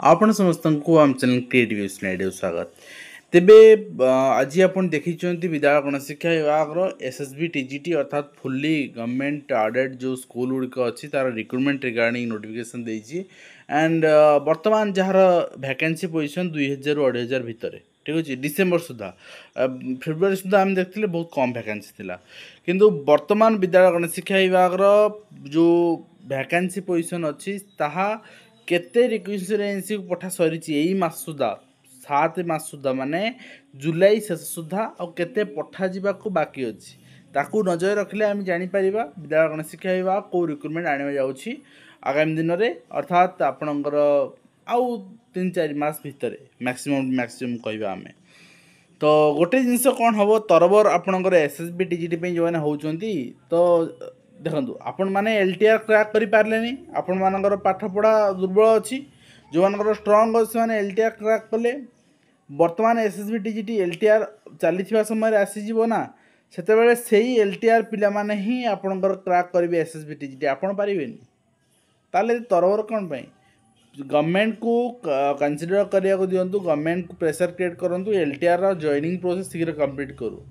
आपण समस्त को आम चैनल क्रिएटिव स्नाइड स्वागत तेबे आज आपण देखिछन्ती विद्यालय गणशिक्षा विभाग एसएसबी टीजीटी अर्थात फुल्ली गवर्नमेंट ऑर्डर्ड जो स्कूल गुड़िक अच्छी तार रिक्रुटमेंट रिगार्डिंग नोटिफिकेशन देछि एंड वर्तमान जार वैकेंसी पोजीशन 2000 ରୁ 2500 भितर ठीक अच्छे डिसेम्बर सुधा फेब्रुआरी सुधा आम देखते बहुत कम वैकेंसी थिला किंतु वर्तमान विद्यालय गणशिक्षा विभाग जो वैकेंसी पोजीशन अच्छी ताहा केते रिक्वेस्ट एनसी को पठा सरी यही मास सुधा 7 मास सुधा माने जुलाई शेष सुधा और केते पठा जीवा को बाकी अच्छी ताकू नजर रखले आम जापर विद्यालय गणशिक्षा विभाग कौ रिक्रुटमेंट आने जाऊँगी आगामी दिन में अर्थात आपणकर आउ 3-4 मास भितर मैक्सिमम कहवा आम तो गोटे जिनस कौन हम तरबर आपणकर एसएसबी टीजीटी जो मैंने होती तो देखो आपण मैंने एलटीआर क्रैक कर पारे आपण मानकर पाठपढ़ा दुर्बल अच्छी जो मान स्ट्रंग अच्छे मैंने एलटीआर क्रैक कले वर्तमान एसएसबी टीजीटी एलटीआर चली समय आसीज ना सेते से एलटीआर पिला माने ही आपणकर क्रैक करेंगे एसएसबी टीजीटी आपण पारे ताले तरबर कौन पाई गवर्नमेंट को कंसीडर करने दिंतु गवर्नमेंट को प्रेशर क्रिएट करूँ एलटीआर जॉइनिंग प्रोसेस शीघ्र कंप्लीट करूँ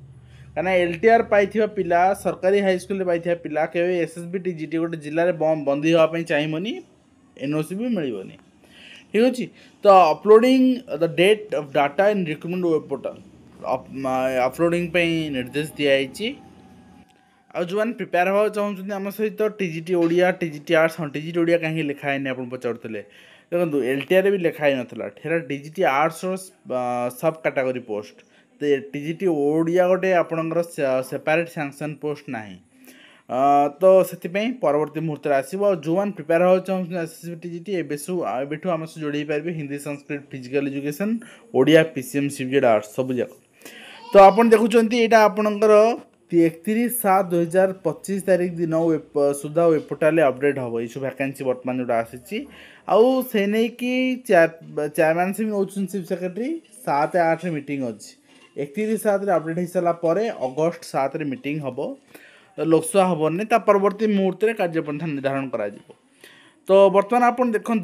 कहीं एलटीआर पाई पिला सरकारी हाईस्कल पाई पिला के एसएसबी टीजीटी गोटे जिले में बंदी हाँपाई चाहिए एनओसी भी मिलनी ठीक अच्छे तो uploading the date of data in recruitment web portal uploading निर्देश दिखाई आ जो मैंने प्रिपेयर हवा चाहते आम सहित टीजीटी ओडिया टीजीटी आर्ट्स हाँ टीजीटी ओडिया कहीं लिखाई आप पचारुले देखो एलटीआर भी लिखाई नाला ठेरा टीजीटी आर्ट्स सब कैटेगरी पोस्ट टीजीटी ओडिया गोटे आपणकर सेपरेट सैंक्शन पोस्ट ना तो से परवर्ती मुहूर्त आसो जो मैंने प्रिपेयर हवा चाहते एसएसबी टीजीटी एबेठू आम जोड़ी पारे Hindi Sanskrit physical education Odia PCM CBZ arts सब जाक तो आप देखुं यहाँ आपणकर 31/7/2025 तारीख दिन सुधा वेब पोर्टाल अपडेट हम ये वैकेंसी वर्तमान जोटा आसी आउ से नहीं कि चेयरमैनशिप नौ चीफ सेक्रेटरी 7-8 मीटिंग अच्छी 31/7 अपडेट हो सारापर अगस्ट 7 मीटिंग हम लोकसभा हेनी परवर्ती मुहूर्त में कार्यपंथा निर्धारण करा तो बर्तमान आप देखु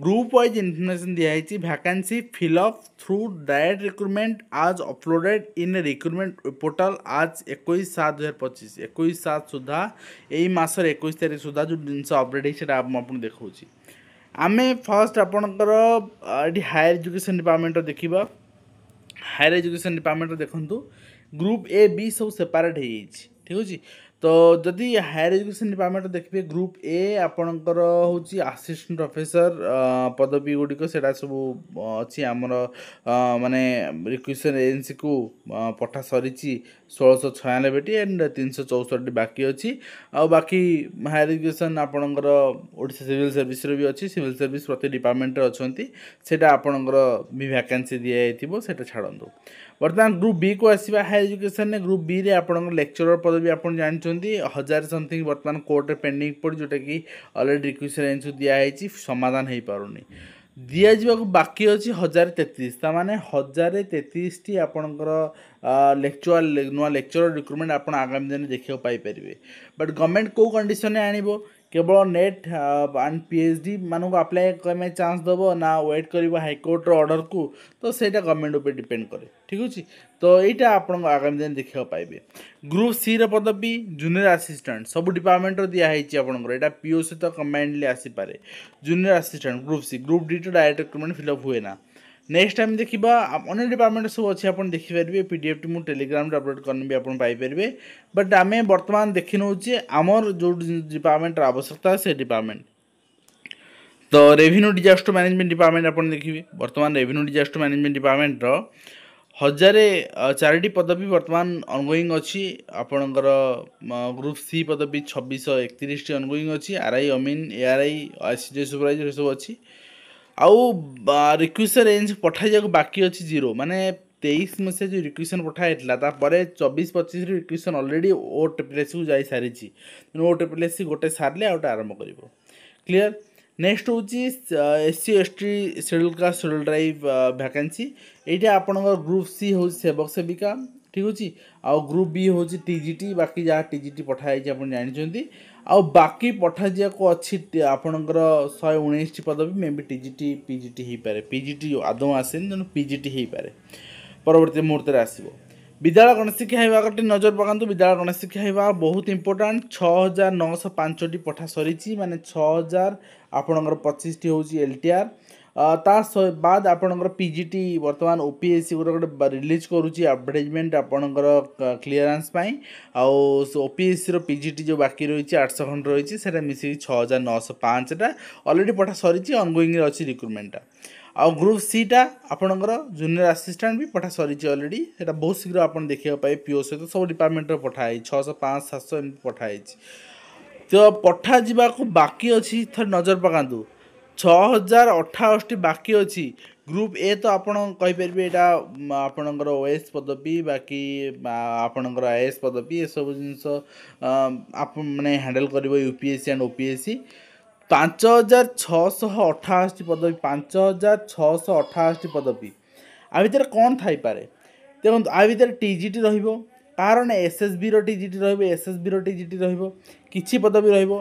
ग्रुप वाइज इनफर्मेशन दिखाई vacancy fill up through direct recruitment आज अपलोडेड इन रिक्रुटमेंट पोर्टल आज 21/7/2025 21/7 सुधा यही मासर 21 तारीख सुधा जो जिनस अपडेट है आप देखा आम फर्स्ट आपणकर ये हायर एजुकेशन डिपार्टमेंट देखा हायर एजुकेशन डिपार्टमेंट देखु ग्रुप ए बी सब सेपरेट हो ठीक अच्छे तो जदि हायर एजुकेशन डिपार्टमेंट देखिए ग्रुप ए आपणकर हूँ असिस्टेंट प्रोफेसर पदवी गुड़िक से सब अच्छी आमर माने रिक्वेशन एजेंसी को पठा सरी 1696 एंड 364 बाकी अच्छी आ बाकी हायर एजुकेशन आपणकर ओडिशा सिविल सर्विस भी अच्छी सिविल सर्विस प्रति डिपार्टमेंट अच्छा से आपणकर भी वैकेंसी दिखाई से छाड़ू बर्तमान ग्रुप बी को आसवा हायर एजुकेशन ने ग्रुप बी रे आपणकर लेक्चरर पदवी आप जानते 1000 समथिंग बर्तमान कोर्ट पेंडिंग पड़ जोटा कि अलरेडी रिक्वेशन एजेंसी दिखाई समाधान हो पारुनी दिया जावाक बाकी अच्छी 1033 ताने 1033 टी आपणकर लेक्चर नुआ लेक्चरर रिक्रुटमेंट आप आगामी दिन देखा पाइपर बट गवर्नमेंट कौ कंडीशन आनिबो केवल नेट एंड पीएचडी मानक अप्लाई करने चांस दब ना वेट कर हाईकोर्टर ऑर्डर को तो सहीटा गवर्नमेंट उपर डिपेंड करे ठीक अच्छे तो यहाँ आप आगामी दिन देखा पाइबे ग्रुप सी पदवी जूनियर असिस्टेंट सब डिपार्टमेंट दिखाई आपंकर यहाँ पीओ सहित कंबाइंडली आसीपे junior assistant group C group D तो डायरेक्ट रिक्रुटमेंट फिलअप हुए ना नेक्स्ट टाइम देखा अन्य डिपार्टमेंट सब अच्छे आप देखिपारे पीडीएफ टी मुझे टेलीग्राम अपलोड करने भी आप पाइपर बट आम बर्तमान देखी नौचे आमर जो डिपार्टमेंट आवश्यकता से डिपार्टमेंट तो रेवेन्यू डिजास्टर मैनेजमेंट डिपार्टमेंट आप देखिए बर्तमान रेवेन्यू डिजास्टर मैनेजमेंट डिपार्टमेंट 1004 पदवी बर्तमान ऑनगोइंग अच्छी आपणकर ग्रुप सी पदवी 2631 ऑनगोइंग अच्छी आरआई अमीन एआरआई आईसीडी सुपरवाइजर सब अच्छी आउ रिक्वेशन रेंज पठाई जाक बाकी अच्छी 0 माने 23 मसीहा जो रिक्वेशन पठाई 24-25 रिक्वेशन अलरेडी ओटीपीएससी को जाई सारी तेणु ओटीपीएससी गोटे सारे आउट आरंभ कर क्लियर। नेक्स्ट हूँ SC ST schedule caste schedule tribe vacancy यहाँ आपंकर ग्रुप सी हूँ सेवक सेविका ठीक अच्छे आउ ग्रुप बी हूँ टीजीटी बाकी जहाँ टीजीटी पठाई आप जानते आउ बाकी पठा जाको अच्छी आपणकर 119 पदवी मे बी टीजीटी पीजीटी हो पाए पीजीटी आदौ आसेनि तेणु पीजीटी हो पाए परवर्ती मुहूर्त आसो। विद्यालय गणेश शिक्षा विभाग नजर पकातु विद्यालय गणेश शिक्षा विभाग बहुत इंपोर्टाट 6905 पठा सरी माने 6000 आपणकर 25 हूँ एलटीआर ता बाद आपणकर पीजीटी वर्तमान ओपीएससी गोटे रिलीज करुच्ची एडवर्टाइजमेंट आपणकर क्लीयरेंस आउ ओपीएससी पीजीटी जो बाकी रही 800 खंड रही है मिसिक 6905 अलरेडी पठा सरी ऑनगोइंग अच्छी रिक्रुटमेंट आउ ग्रुप सी टा आपणकर जूनियर असिस्टेंट भी पठा सरी अलरेडी से बहुत शीघ्र आप देखा पाए पीओ सहित सब डिपार्टमेंट पठाई 600 500 700 एम पठाई तो पठा जावाक बाकी अच्छी थे नजर पकातु 6058 बाकी अच्छी ग्रुप ए तो आपरे यहाँ आपणकर ओएस पदवी बाकी आपणकर आईएएस पदवी ये सब जिनस आप मैंने हैंडल कर यूपीएससी एंड ओपीएससी 5688 पदवी 5688 पदवी आ भितर कौन थाई पारे देखो आ भितर टीजीटी रहिबो कारण एसएसबी रो टीजीटी रहिबो एसएसबी रो टीजीटी रहिबो किछि पदवी रहिबो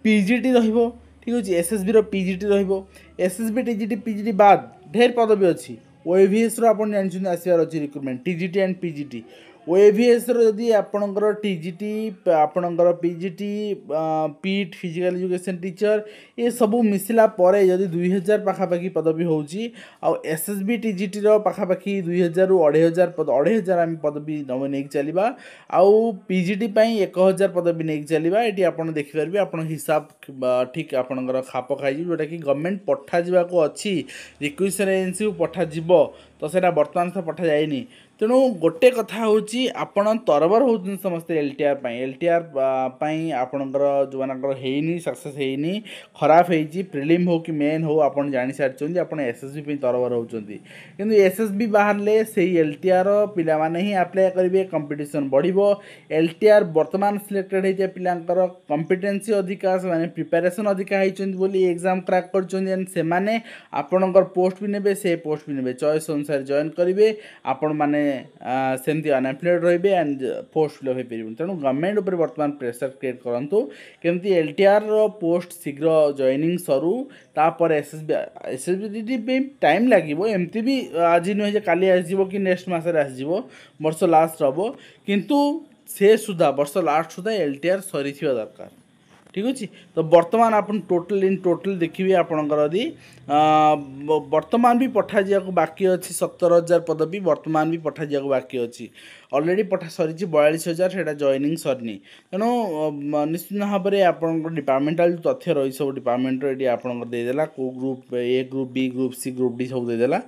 पीजीटी रहिबो ठीक अछि एसएसबी रो पीजीटी रहिबो एसएसबी टीजीटी पीजीटी बाद ढेर पदवी अछि ओएवीएस रो आपण जानछन आसीबार अछि recruitment TGT and PGT OAVS रो यदि आपणकर टीजीटी आपणकर पीजीटी पीट फिजिकल एजुकेशन टीचर ये सब मिसला परे यदि 2000 पाखापाखि पदवी होउची आ एसएसबी टीजीटी रो पाखापाखि 2000 रु 2500 आम पदवी नव नहीं चलवा आउ पीजीटी पई 1000 पदवी नहीं चलवा ये आपन देखि परबे आपन हिसाब ठीक आपणकर खाप खाई जोटा कि गवर्नमेंट पठा जावाको अच्छी रिक्वेस्ट एजेंसी को पठा जीवो तो सेटा वर्तमान से पठा जाइनी तेणु गोटे कथा हूँ आपण तरबर होती समस्ते एलटीआर आपणकर जो मानकर होनी सक्सेस होनी खराब होती प्रिलिम हो कि मेन हो आप जानी सारी आप एसएसबी तरबर होती किंतु एसएसबी बाहर से एलटीआर पिला माने ही अप्लाई करेंगे कंपटीशन बढ़ो एलटीआर वर्तमान सिलेक्टेड होता पिलांकर कंपिटेंसी अधिका से प्रिपेरेसन अधिका होती एग्जाम क्रैक कर आपणकर पोस्ट भी ने से पोस्ट भी ने चॉइस अनुसार जॉइन करेंगे आपण मैंने सेमती अनएम्प्लॉयड रही एंड पोस्ट फिलअप हो पार तेणु गवर्नमेंट उपर बर्तमान प्रेसर क्रिएट करूँ केमती एलटीआर पोस्ट शीघ्र जॉइनिंग सरू तापर एसएसबी टाइम लगे एमती भी आज नुहे काली आसो कि नेक्स्ट मसरे आसो वर्ष लास्ट हम किंतु से सुधा वर्ष लास्ट सुधा एलटीआर सरी दरकार ठीक अच्छे तो वर्तमान आप टोटल इन टोटल देखिए आपणकर यदि वर्तमान भी पठा जावाक बाकी अच्छी 70,000 पदवी वर्तमान भी पठा जावाक बाकी अच्छी अलरेडी पठा सरी 42,000 से जॉइनिंग सरनी तेणु निश्चित भाव में आप डिपार्टमेंटाल जो तथ्य रही सब डिपार्टमेंट ये आपंकर देदेला को group A group B group C group D सब देदेला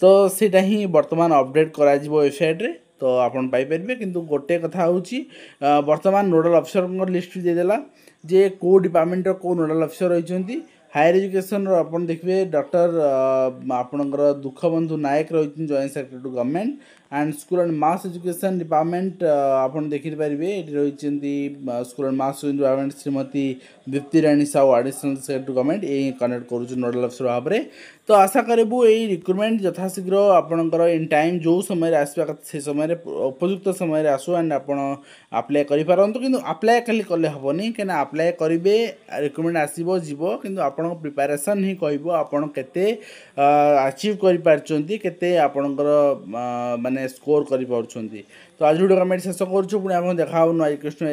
तो सीटा ही वर्तमान अपडेट करा वेबसाइट रे तो आपन पाइपर किंतु गोटे कथा हूँ वर्तमान नोडल अफिसर लिस्ट भी देदेला जे को डिपार्टमेंट को नोडल अफिसर रही हायर एजुकेशन आप देखिए डॉक्टर आपणकर दुखबंधु नायक रही joint secretary to government and school and mass education department आपन देखिपारे ये रही school and mass department Shrimati Dipti Rani Sahu additional secretary to government ये कनेक्ट करुँ नोडल अफिसर भाव में तो आशा करूँ यही रिक्रुटमेंट यथाशीघ्र आपणकर इन टाइम जो समय आसवा से समय उपयुक्त समय आसू एंड आप अप्लाई करूँ कि अप्लाई खाली कले हेनी कहीं अप्लाई करेंगे रिक्रुटमेंट आसो जीव कि आप प्रिपेरेसन ही कह आपड़ के अचीव करते आपणकर माने स्कोर कर तो आज वीडियो कमेंट शेष करूँ पुणी आप देखा नया कृष्ण।